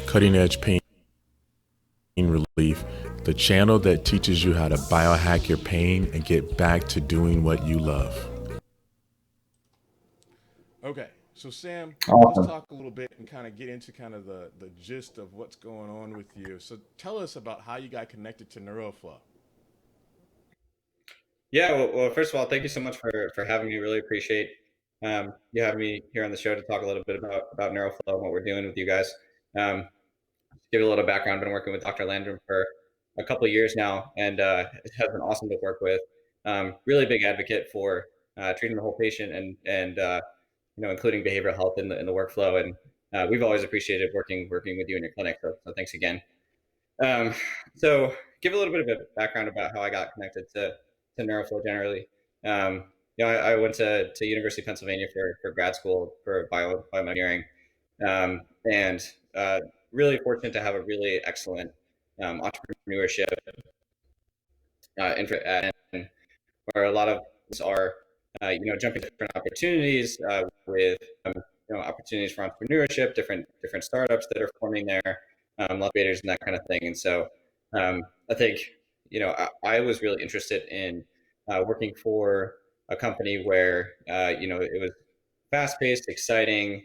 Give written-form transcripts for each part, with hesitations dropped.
cutting edge pain relief, the channel that teaches you how to biohack your pain and get back to doing what you love. Okay, so Sam, let's Awesome. talk a little bit and kind of get into kind of the gist of what's going on with you. So tell us about how you got connected to Neuroflow. Yeah, well, first of all, thank you so much for having me. Really appreciate you having me here on the show to talk a little bit about Neuroflow and what we're doing with you guys. Um, Give you a little background. I've been working with Dr. Landrum for a couple of years now, and it has been awesome to work with. Really big advocate for treating the whole patient and including behavioral health in the workflow. And we've always appreciated working with you in your clinic. So thanks again. Um, so give a little bit of a background about how I got connected to Neuroflow generally. I went to University of Pennsylvania for grad school for bioengineering, and really fortunate to have a really excellent entrepreneurship and where a lot of us are, jumping to different opportunities with opportunities for entrepreneurship, different startups that are forming there, incubators and that kind of thing. And so I think I was really interested in working for a company where it was fast paced, exciting,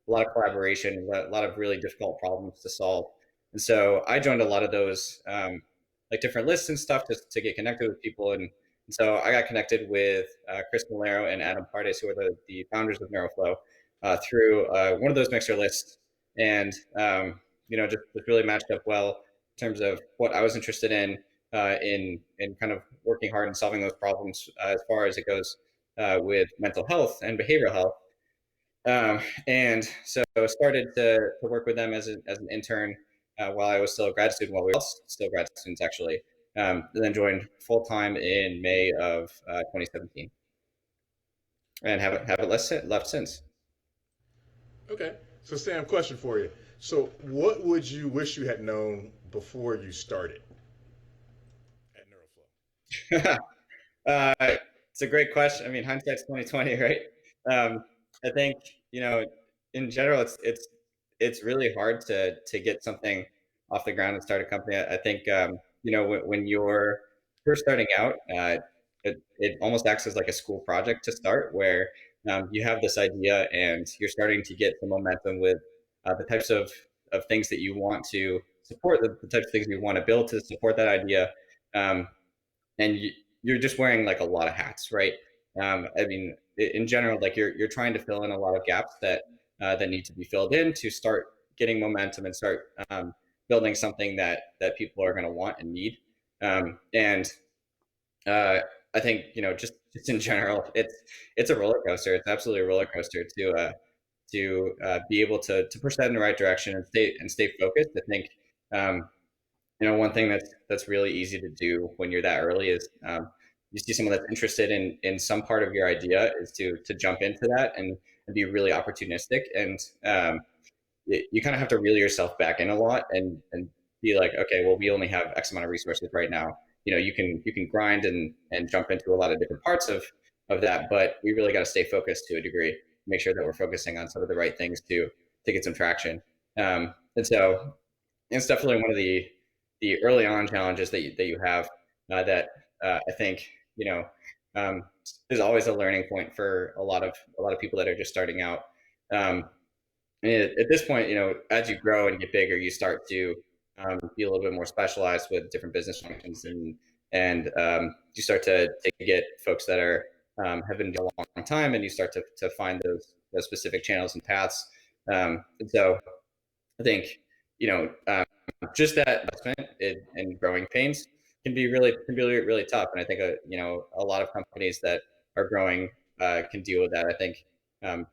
a lot of collaboration, a lot of really difficult problems to solve. And so I joined a lot of those like different lists and stuff to get connected with people. And so I got connected with Chris Malero and Adam Pardes, who are the founders of Neuroflow, through one of those mixer lists. And, just really matched up well in terms of what I was interested in kind of working hard and solving those problems as far as it goes with mental health and behavioral health. And so I started to work with them as an intern while I was still a grad student, while we were all still grad students actually, and then joined full time in May of 2017, and haven't left since. Okay, so Sam, question for you. So what would you wish you had known before you started at Neuroflow? uh, it's a great question. I mean, hindsight's 2020, right? I think in general, it's really hard to get something off the ground and start a company. I think when you're first starting out, it almost acts as like a school project to start, where you have this idea and you're starting to get some momentum with the types of things that you want to support, the types of things you want to build to support that idea. Um, and you're just wearing like a lot of hats, right? I mean, in general, like you're trying to fill in a lot of gaps that need to be filled in to start getting momentum and start building something that people are going to want and need. And uh, I think just in general, it's a roller coaster. It's absolutely a roller coaster to be able to push that in the right direction and stay focused. I think um, one thing that's really easy to do when you're that early is you see someone that's interested in some part of your idea is to jump into that and be really opportunistic. And you kind of have to reel yourself back in a lot and be like, okay, well, we only have X amount of resources right now. You can grind and jump into a lot of different parts of that, but we really got to stay focused to a degree, make sure that we're focusing on some of the right things to get some traction. And so it's definitely one of the early on challenges that you have that I think um, is always a learning point for a lot of people that are just starting out. Um, and at this point, as you grow and get bigger, you start to be a little bit more specialized with different business functions, and you start to get folks that are have been doing a long time, and you start to find those specific channels and paths. And so I think just that investment in growing pains can be really tough. And I think a lot of companies that are growing can deal with that. I think um,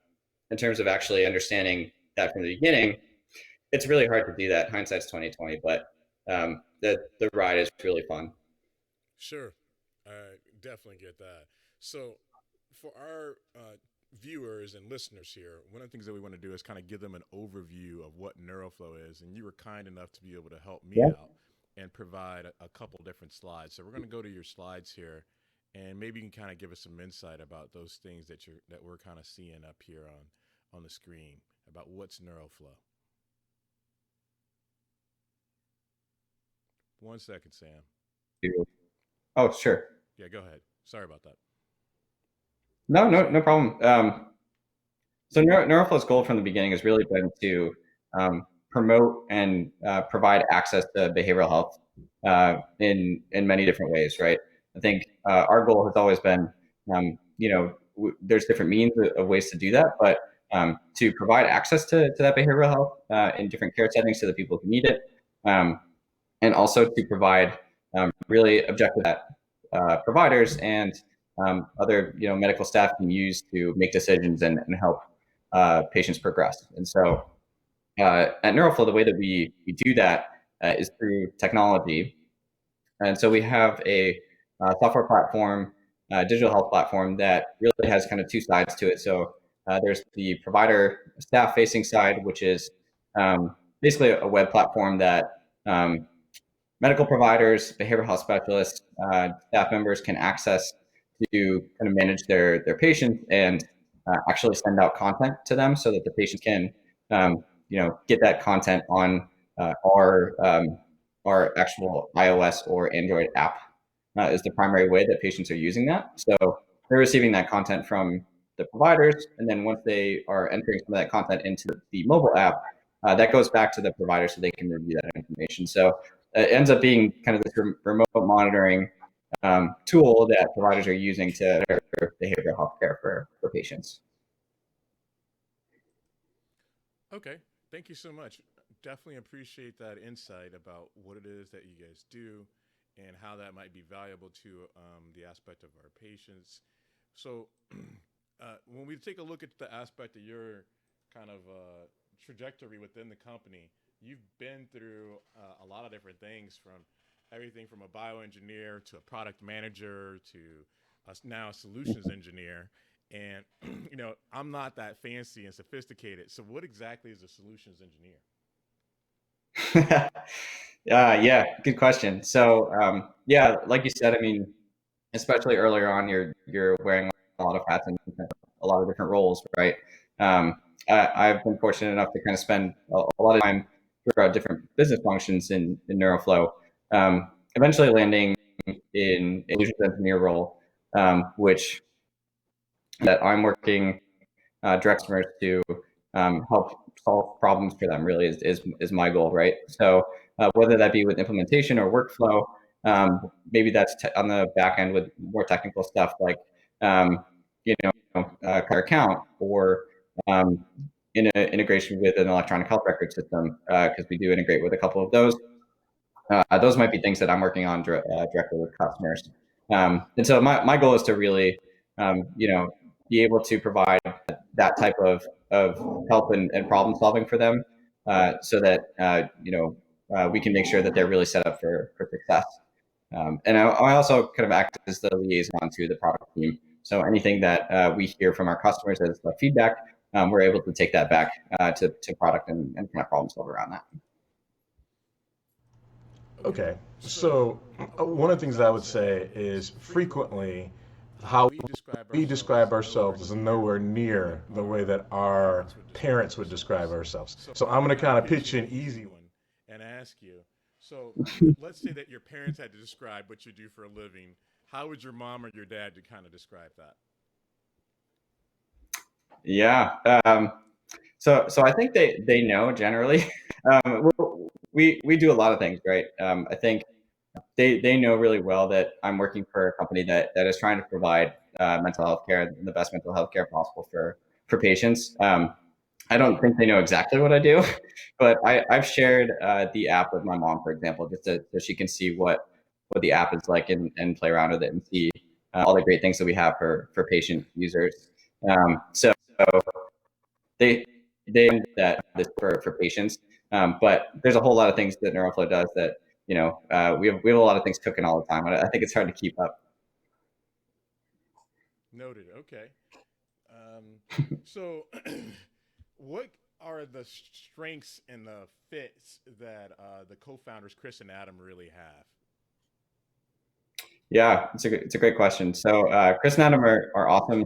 in terms of actually understanding that from the beginning, it's really hard to do that. Hindsight's 2020, but the ride is really fun. Sure, I definitely get that. So, for our viewers and listeners here, one of the things that we want to do is kind of give them an overview of what Neuroflow is. And you were kind enough to be able to help me Yeah. out and provide a couple different slides. So, we're going to go to your slides here, and maybe you can kind of give us some insight about those things that we're kind of seeing up here on the screen about what's Neuroflow. 1 second, Sam. Oh, sure. Yeah, go ahead. Sorry about that. No, no problem. So Neuroflow's goal from the beginning has really been to promote and provide access to behavioral health in many different ways, right? I think our goal has always been, there's different means of ways to do that, but to provide access to that behavioral health in different care settings to the people who need it, um, and also to provide really objective that providers and other medical staff can use to make decisions and help patients progress. And so at Neuroflow, the way that we do that is through technology. And so we have a software platform, digital health platform that really has kind of two sides to it. So there's the provider staff facing side, which is basically a web platform that medical providers, behavioral health specialists, staff members can access to kind of manage their patients and actually send out content to them so that the patient can, get that content on our actual iOS or Android app is the primary way that patients are using that. So they're receiving that content from the providers, and then once they are entering some of that content into the mobile app, that goes back to the provider so they can review that information. So it ends up being kind of this remote monitoring tool that providers are using to behavioral health care for patients. Okay. Thank you so much. Definitely appreciate that insight about what it is that you guys do and how that might be valuable to the aspect of our patients. So, when we take a look at the aspect of your kind of trajectory within the company, you've been through a lot of different things from everything from a bioengineer to a product manager to now a solutions engineer. And I'm not that fancy and sophisticated. So, what exactly is a solutions engineer? Yeah, good question. So yeah, like you said, I mean, especially earlier on, you're wearing a lot of hats and a lot of different roles, right? Um, I've been fortunate enough to kind of spend a lot of time throughout different business functions in Neuroflow, eventually landing in a solutions engineer role, which that I'm working direct customers to help solve problems for them really is my goal, right? So whether that be with implementation or workflow, maybe that's on the back end with more technical stuff like customer account or in a integration with an electronic health record system because we do integrate with a couple of those. Those might be things that I'm working on directly with customers. And so my goal is to really, be able to provide that type of help and problem solving for them so that, we can make sure that they're really set up for success. And I also kind of act as the liaison to the product team. So anything that we hear from our customers as feedback, we're able to take that back to product and kind of problem solve around that. Okay. So, one of the things that I would say is frequently how we describe ourselves is nowhere near the way that our parents would describe ourselves. So, I'm going to kind of pitch you an easy one and ask you. So, let's say that your parents had to describe what you do for a living. How would your mom or your dad to kind of describe that? Yeah. So I think they know generally. We do a lot of things, right? I think they know really well that I'm working for a company that is trying to provide mental health care and the best mental health care possible for patients. I don't think they know exactly what I do, but I've shared the app with my mom, for example, just so she can see what the app is like and play around with it and see all the great things that we have for patient users. So they that this for patients. But there's a whole lot of things that Neuroflow does that we have a lot of things cooking all the time. I think it's hard to keep up. Noted. Okay. Um, so, what are the strengths and the fits that the co-founders Chris and Adam really have? Yeah, it's a great question. So Chris and Adam are awesome.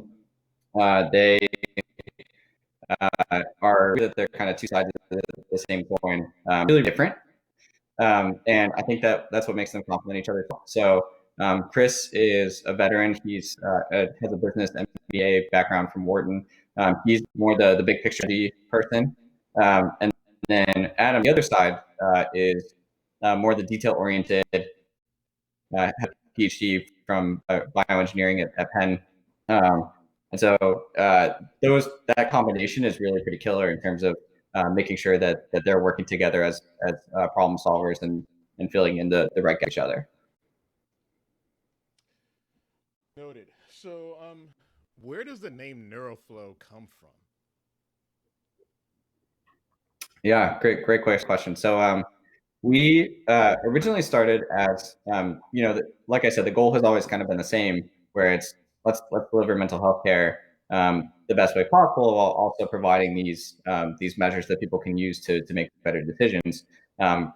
They are that they're kind of two sides of the same coin, really different. And I think that that's what makes them complement each other. So Chris is a veteran. He's has a business MBA background from Wharton. He's more the big picture person, and then Adam, the other side, is more the detail oriented. Have a PhD from bioengineering at Penn. Um, and so that combination is really pretty killer in terms of making sure that they're working together as problem solvers and filling in the right each other. Noted. So, where does the name Neuroflow come from? Yeah, great question. So we originally started as like I said, the goal has always kind of been the same, where it's let's deliver mental health care the best way possible, while also providing these measures that people can use to make better decisions.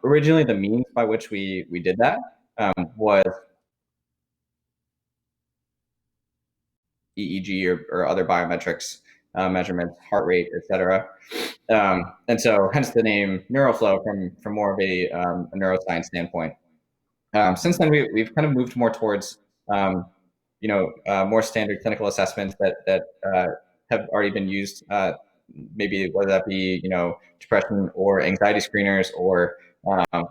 Originally, the means by which we did that was EEG or other biometrics measurements, heart rate, etc. And so, hence the name Neuroflow from more of a neuroscience standpoint. Since then, we've kind of moved more towards more standard clinical assessments that have already been used. Maybe whether that be depression or anxiety screeners or um,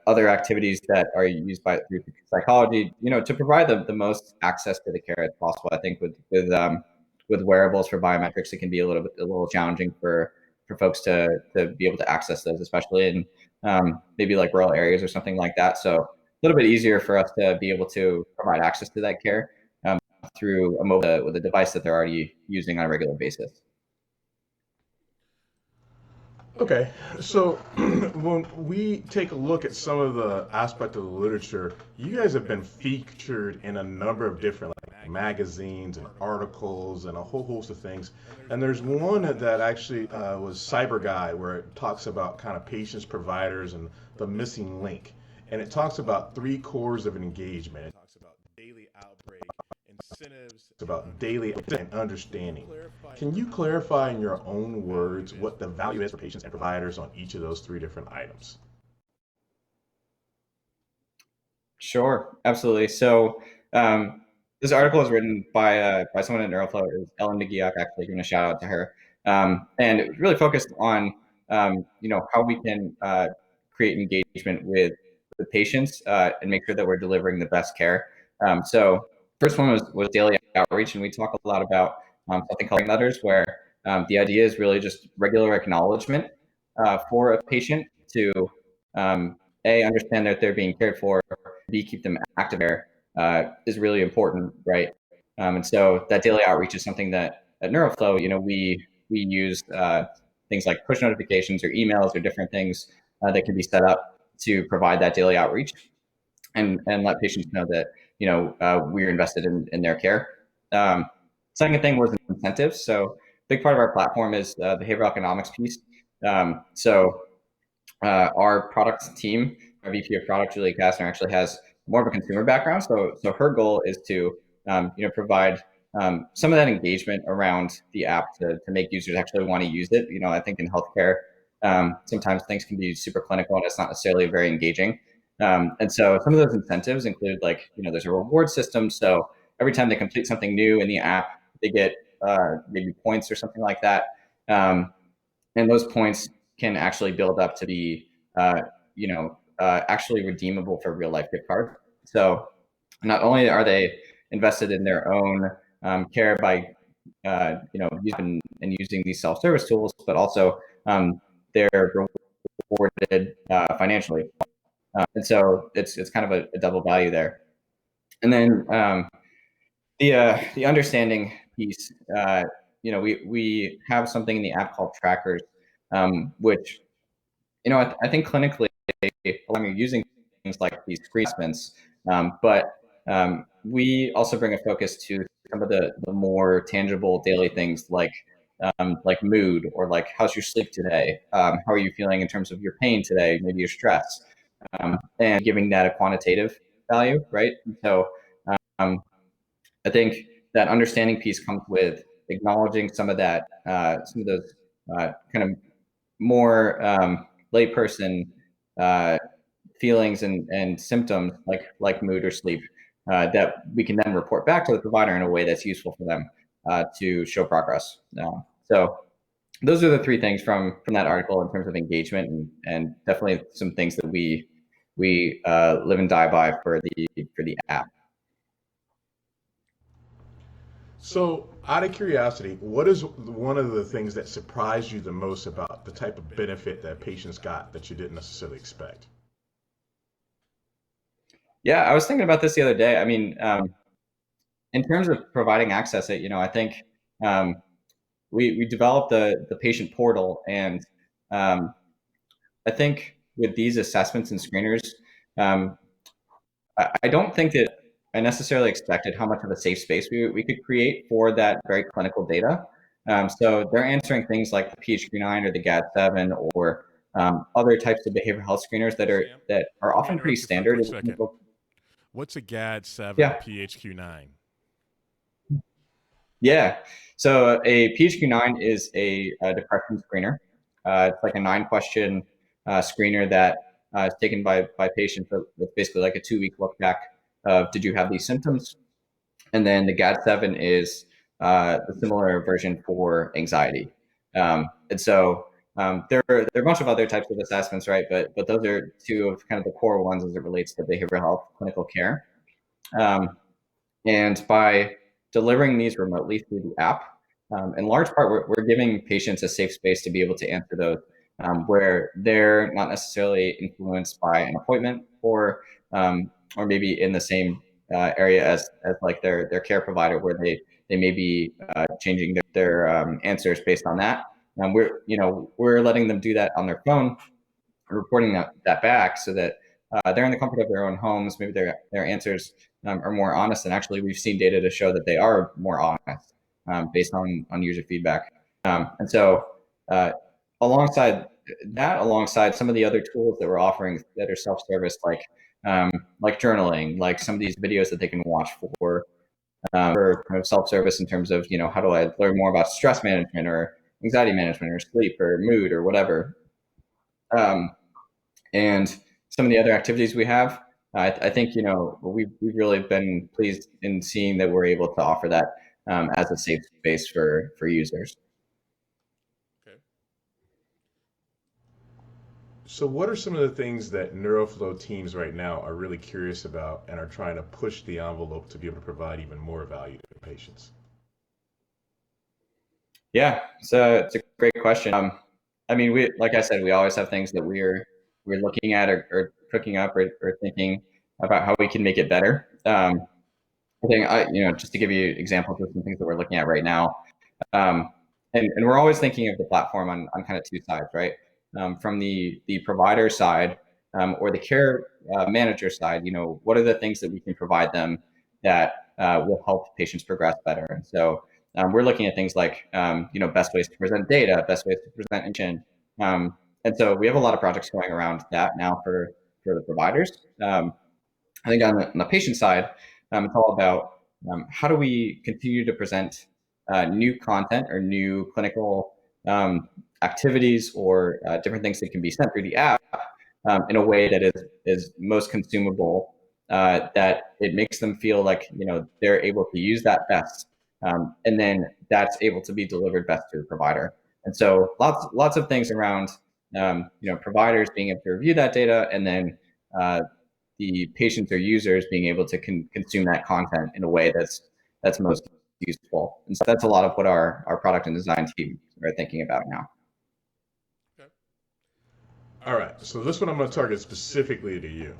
other activities that are used by through psychology, to provide the most access to the care as possible. I think with wearables for biometrics, it can be a little challenging for folks to be able to access those, especially in maybe like rural areas or something like that. So a little bit easier for us to be able to provide access to that care through a mobile with a device that they're already using on a regular basis. Okay, so when we take a look at some of the aspect of the literature, you guys have been featured in a number of different like magazines and articles and a whole host of things. And there's one that actually was Cyber Guy, where it talks about kind of patients, providers, and the missing link. And it talks about three cores of engagement. It talks about daily outbreak, incentives, it's about daily and understanding. Can you clarify in your own words what the value is for patients and providers on each of those three different items? Sure, absolutely. So this article was written by someone at Neuroflow. It was Ellen McGeoch, actually, giving a shout out to her. And it was really focused on how we can create engagement with patients and make sure that we're delivering the best care. So first one was daily outreach, and we talk a lot about something called letters, where the idea is really just regular acknowledgement for a patient to a understand that they're being cared for, B, keep them active there is really important, right? And so that daily outreach is something that at Neuroflow, we use things like push notifications or emails or different things that can be set up to provide that daily outreach and let patients know that we're invested in their care. Second thing was incentives. So a big part of our platform is the behavioral economics piece. So our product team, our VP of product, Julie Kastner, actually has more of a consumer background. So her goal is to provide some of that engagement around the app to make users actually want to use it. I think in healthcare, sometimes things can be super clinical and it's not necessarily very engaging. And so some of those incentives include there's a reward system. So every time they complete something new in the app, they get maybe points or something like that. And those points can actually build up to be, actually redeemable for real life gift cards. So not only are they invested in their own care by, using these self-service tools, but also they're rewarded financially. And so it's kind of a double value there. And then the understanding piece, we have something in the app called trackers, which I think clinically, when you're using things like these screen assessments, but we also bring a focus to some of the more tangible daily things like mood or like how's your sleep today, how are you feeling in terms of your pain today, maybe your stress, and giving that a quantitative value, right? And so um, I think that understanding piece comes with acknowledging some of that, some of those kind of more layperson uh, feelings and symptoms like mood or sleep that we can then report back to the provider in a way that's useful for them to show progress. So those are the three things from that article in terms of engagement, and definitely some things that we live and die by for the app. So, out of curiosity, what is one of the things that surprised you the most about the type of benefit that patients got that you didn't necessarily expect? Yeah, I was thinking about this the other day. I mean, in terms of providing access, I think um, we developed the patient portal, and um, I think with these assessments and screeners, um, I don't think that I necessarily expected how much of a safe space we could create for that very clinical data. So they're answering things like the PHQ-9 or the GAD-7 or other types of behavioral health screeners Sam, that are let me often pretty interrupt you for a standard quick in second. clinical. What's a GAD-7 or Yeah, PHQ-9? yeah. So a PHQ-9 is a depression screener. It's like a 9-question screener that is taken by patients with basically like a 2-week look back of did you have these symptoms. And then the GAD-7 is the similar version for anxiety. And so there are a bunch of other types of assessments, right? But those are two of kind of the core ones as it relates to behavioral health clinical care. Um, and by delivering these remotely through the app, in large part, we're giving patients a safe space to be able to answer those where they're not necessarily influenced by an appointment or maybe in the same area as like their care provider, where they may be changing their answers based on that. We're letting them do that on their phone, reporting that back so that they're in the comfort of their own homes. Maybe their answers are more honest, and actually we've seen data to show that they are more honest based on user feedback. And so uh, alongside alongside some of the other tools that we're offering that are self-service, like journaling, like some of these videos that they can watch for kind of self-service in terms of how do I learn more about stress management or anxiety management or sleep or mood or whatever. Um, and some of the other activities we have, I think we've really been pleased in seeing that we're able to offer that as a safe space for users. Okay. So, what are some of the things that Neuroflow teams right now are really curious about and are trying to push the envelope to be able to provide even more value to patients? Yeah, so it's a great question. I mean, we like I said, we always have things that we're looking at or cooking up or thinking about how we can make it better. I think just to give you examples of some things that we're looking at right now. Um, and we're always thinking of the platform on kind of two sides, right? From the provider side or the care manager side, what are the things that we can provide them that will help patients progress better? And so we're looking at things like, best ways to present data, best ways to present information. And so we have a lot of projects going around that now for the providers. I think on the patient side, it's all about how do we continue to present new content or new clinical activities or different things that can be sent through the app in a way that is most consumable, that it makes them feel like they're able to use that best, and then that's able to be delivered best to the provider. And so lots of things around providers being able to review that data, and then uh, the patients or users being able to consume that content in a way that's most useful. And so that's a lot of what our product and design team are thinking about now. Okay. All right. So, this one I'm going to target specifically to you.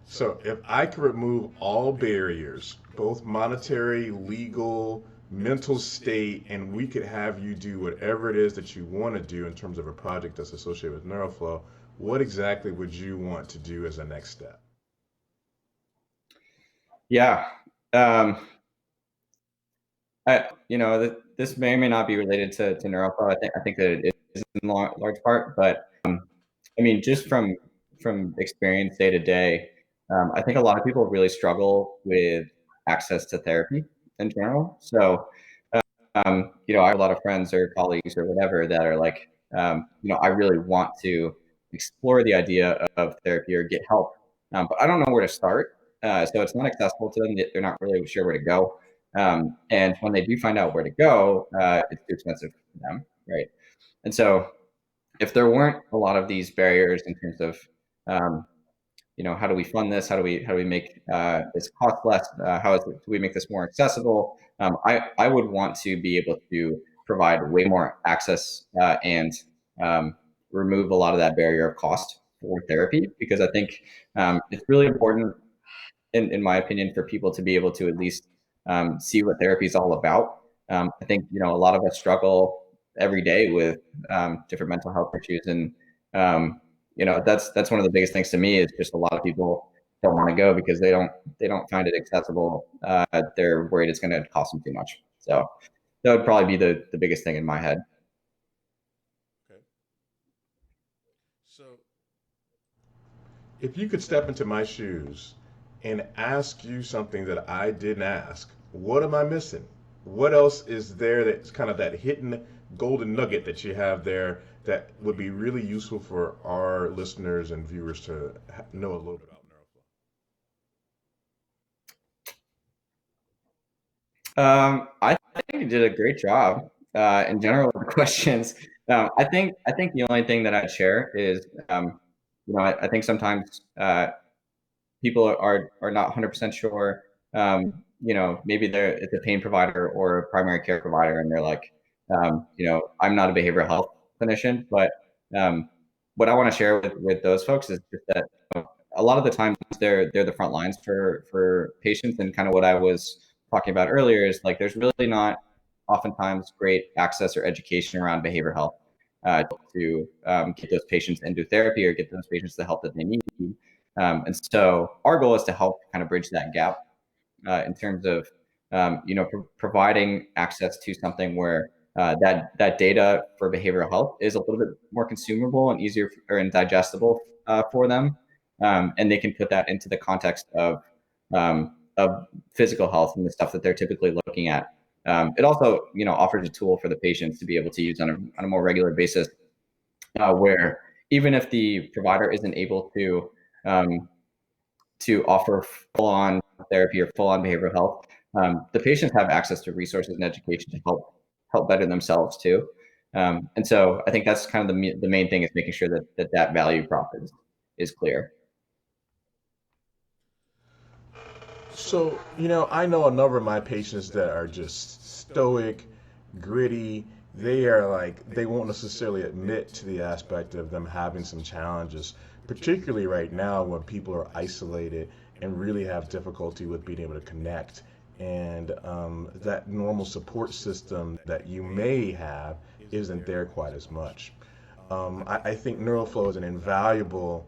So, if I could remove all barriers, both monetary, legal, mental state, and we could have you do whatever it is that you want to do in terms of a project that's associated with Neuroflow, what exactly would you want to do as a next step? Yeah. Um, this may or may not be related to Neuroflow. I think that it is in large part, but I mean, just from experience day to day, I think a lot of people really struggle with access to therapy in general. So, I have a lot of friends or colleagues or whatever that are like, I really want to explore the idea of therapy or get help, but I don't know where to start. So it's not accessible to them. They're not really sure where to go. And when they do find out where to go, it's too expensive for them, right? And so if there weren't a lot of these barriers in terms of um, how do we fund this? How do we make this cost less? Do we make this more accessible? I would want to be able to provide way more access and um, remove a lot of that barrier of cost for therapy, because I think it's really important, in my opinion, for people to be able to at least see what therapy is all about. I think a lot of us struggle every day with different mental health issues, and that's one of the biggest things to me is just a lot of people don't want to go because they don't find it accessible. They're worried it's going to cost them too much. So that would probably be the biggest thing in my head. Okay. So if you could step into my shoes and ask you something that I didn't ask, what am I missing? What else is there that's kind of that hidden golden nugget that you have there that would be really useful for our listeners and viewers to know a little bit about Neuroflow? I think you did a great job in general with the questions. I think the only thing that I'd share is, I think sometimes people are not 100% sure. Maybe it's a pain provider or a primary care provider, and they're like, I'm not a behavioral health clinician, but um, what I want to share with those folks is just that a lot of the times they're the front lines for patients, and kind of what I was talking about earlier is like there's really not oftentimes great access or education around behavioral health to get those patients into therapy or get those patients the help that they need. And so our goal is to help kind of bridge that gap in terms of providing access to something where that data for behavioral health is a little bit more consumable and easier and digestible for them, and they can put that into the context of physical health and the stuff that they're typically looking at. It also offers a tool for the patients to be able to use on a more regular basis, where even if the provider isn't able um, to offer full-on therapy or full-on behavioral health, the patients have access to resources and education to help better themselves too. And so I think that's kind of the main thing, is making sure that value prop is clear. So, I know a number of my patients that are just stoic, gritty. They are like, they won't necessarily admit to the aspect of them having some challenges, particularly right now when people are isolated and really have difficulty with being able to connect. And that normal support system that you may have isn't there quite as much. I think Neuroflow is an invaluable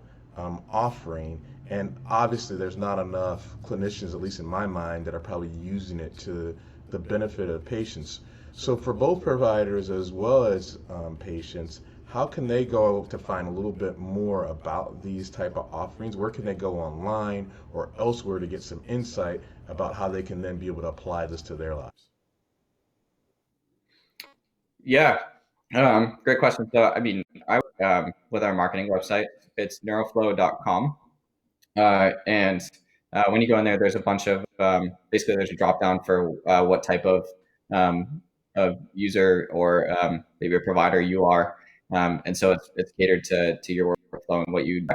offering, and obviously there's not enough clinicians, at least in my mind, that are probably using it to the benefit of patients. So for both providers as well as patients, how can they go to find a little bit more about these type of offerings? Where can they go online or elsewhere to get some insight about how they can then be able to apply this to their lives? Yeah, great question. So, I mean, with our marketing website, it's neuroflow.com. And when you go in there, there's a bunch of basically there's a drop down for what type um, of user or maybe a provider you are, and so it's catered to your workflow and what you.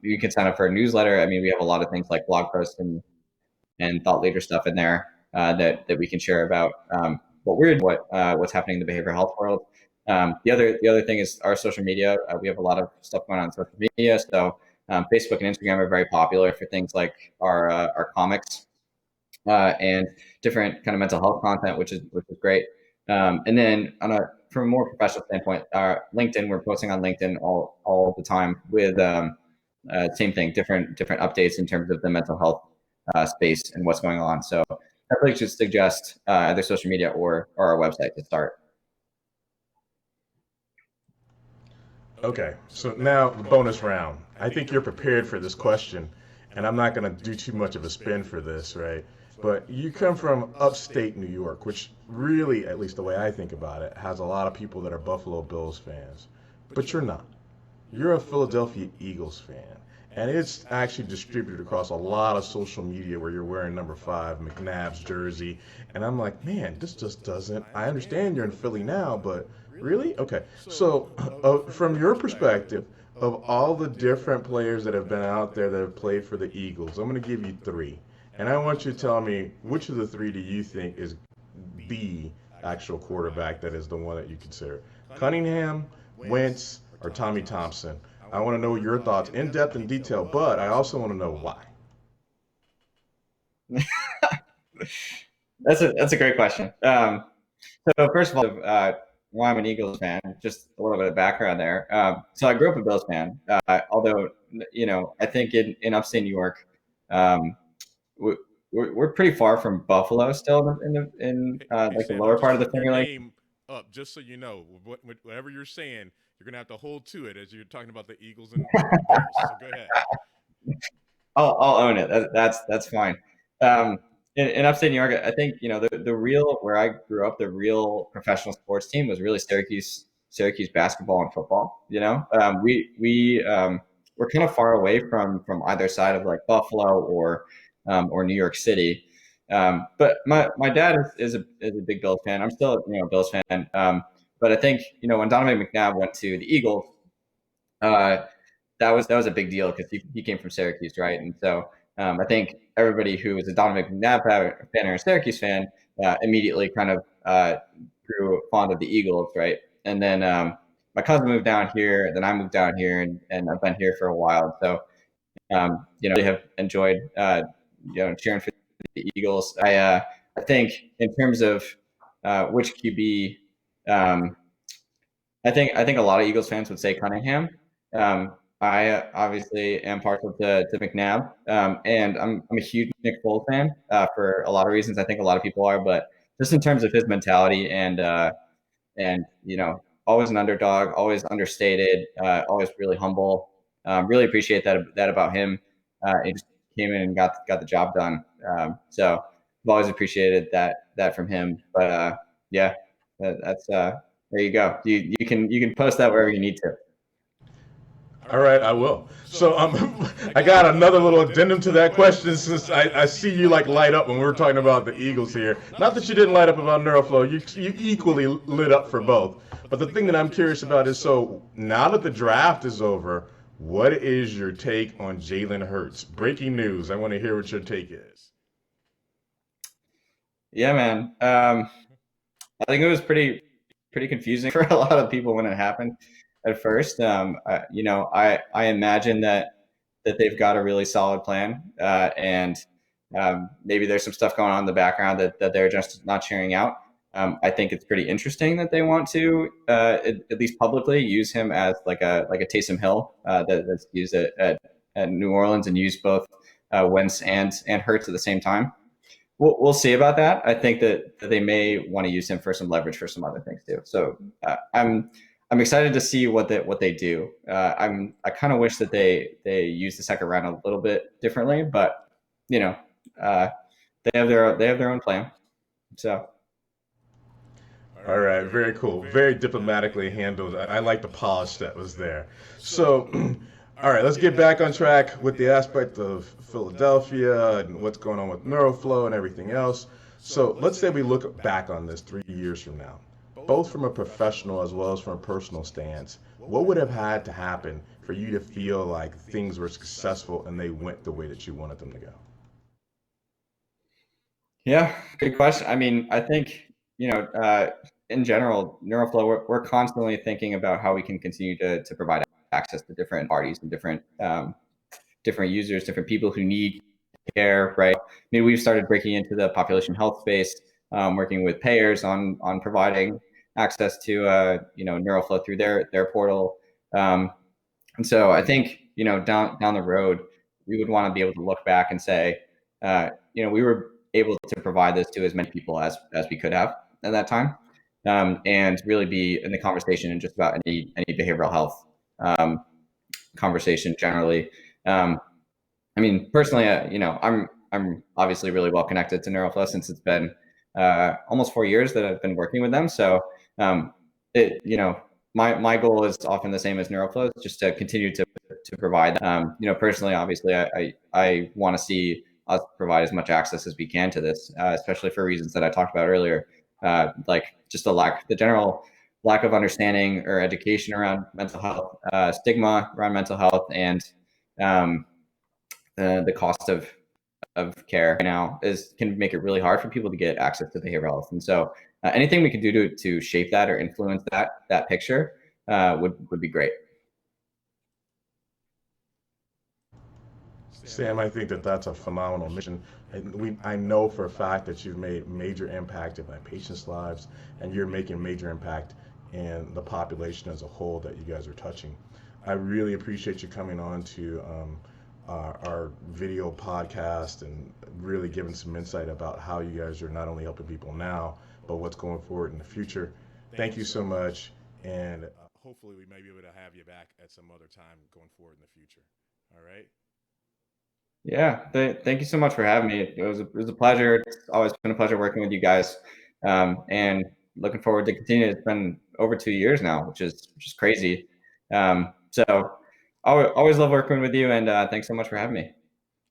You can sign up for a newsletter. I mean, we have a lot of things like blog posts and thought leader stuff in there that we can share about what we're what's happening in the behavioral health world. The other thing is our social media. We have a lot of stuff going on social media. So Facebook and Instagram are very popular for things like our comics and different kind of mental health content, which is great. And then from a more professional standpoint, LinkedIn, we're posting on LinkedIn all the time with same thing, different updates in terms of the mental health space and what's going on. So I really should suggest either social media or our website to start. Okay, so now the bonus round. I think you're prepared for this question, and I'm not going to do too much of a spin for this, right? But you come from upstate New York, which really, at least the way I think about it, has a lot of people that are Buffalo Bills fans. But you're not. you're a Philadelphia Eagles fan, and it's actually distributed across a lot of social media where you're wearing number five McNabb's jersey, and I'm like, man, this just doesn't. I understand you're in Philly now, but really, okay. So, from your perspective, of all the different players that have been out there that have played for the Eagles, I'm going to give you three, and I want you to tell me which of the three do you think is the actual quarterback that is the one that you consider. Cunningham, Wentz, or Tommy Thompson. I want to know your thoughts in depth and detail, but I also want to know why. That's a great question. So first of all, why I'm an Eagles fan, just a little bit of background there. So I grew up a Bills fan, although I think in upstate New York, um, we, we're pretty far from Buffalo still in Hey like the Sam, I'm lower just part of the putting your Finger Lakes. name up just so you know. Whatever you're saying, you're gonna have to hold to it as you're talking about the Eagles and Bills. So go ahead. I'll own it. That's fine. Um, in upstate New York, I think the real where I grew up, the real professional sports team was really Syracuse basketball and football. We're kind of far away from either side of like Buffalo or New York City. But my dad is a big Bills fan. I'm still a Bills fan. But I think when Donovan McNabb went to the Eagles. Uh, that was a big deal because he came from Syracuse, right? And so I think everybody who was a Donovan McNabb fan or a Syracuse fan immediately kind of grew fond of the Eagles, right? And then my cousin moved down here, then I moved down here, and I've been here for a while. So really have enjoyed cheering for the Eagles. I think in terms of which QB. Um, I think a lot of Eagles fans would say Cunningham. I obviously am partial to McNabb, and I'm a huge Nick Foles fan for a lot of reasons. I think a lot of people are, but just in terms of his mentality and always an underdog, always understated, always really humble. Really appreciate that about him. He just came in and got the job done. So I've always appreciated that from him. But yeah, that's there you go. You can post that wherever you need to. All right, I will. So I got another little addendum to that question since I see you like light up when we were talking about the Eagles here. Not that you didn't light up about Neuroflow, you equally lit up for both. But the thing that I'm curious about is so now that the draft is over, what is your take on Jalen Hurts? Breaking news. I want to hear what your take is. Yeah, man. I think it was pretty confusing for a lot of people when it happened at first. I imagine that they've got a really solid plan, and maybe there's some stuff going on in the background that they're just not sharing out. I think it's pretty interesting that they want to at least publicly use him as like a Taysom Hill that's used at New Orleans and use both Wentz and Hurts at the same time. We'll see about that. I think that they may want to use him for some leverage for some other things too. So I'm excited to see what they do. I kind of wish that they use the second round a little bit differently, but you know uh, they have their own plan. So All right, very cool. Very diplomatically handled. I like the polish that was there. So, all right, let's get back on track with the aspect of Philadelphia and what's going on with Neuroflow and everything else. So, let's say we look back on this 3 years from now, both from a professional as well as from a personal stance. What would have had to happen for you to feel like things were successful and they went the way that you wanted them to go? yeah, good question. I mean, I think in general, Neuroflow, we're constantly thinking about how we can continue to provide access to different parties and different users, different people who need care, right? I mean, we've started breaking into the population health space, working with payers on providing access to Neuroflow through their portal. Um, and so I think down the road, we would want to be able to look back and say, we were able to provide this to as many people as we could have at that time, and really be in the conversation in just about any behavioral health conversation generally. Um, I mean, personally, I'm obviously really well connected to Neuroflow since it's been almost 4 years that I've been working with them. So, um, it my goal is often the same as Neuroflow, just to continue to provide that. Personally, obviously, I want to see us provide as much access as we can to this, especially for reasons that I talked about earlier, like just the general lack of understanding or education around mental health, stigma around mental health, and um, the cost of care right now can make it really hard for people to get access to behavioral health. And so anything we can do to shape that or influence that picture would be great. Sam, I think that that's a phenomenal mission. And I know for a fact that you've made major impact in my patients' lives, and you're making major impact in the population as a whole that you guys are touching. I really appreciate you coming on to our video podcast and really giving some insight about how you guys are not only helping people now, but what's going forward in the future. Thank you so much, and hopefully we may be able to have you back at some other time going forward in the future. All right. Yeah, thank you so much for having me. It was a pleasure. It's always been a pleasure working with you guys, and looking forward to continuing. It's been over 2 years now, which is crazy. So always love working with you, and thanks so much for having me.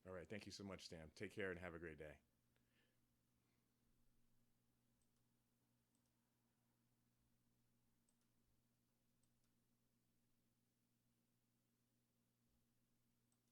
All right. Thank you so much, Stan. Take care and have a great day.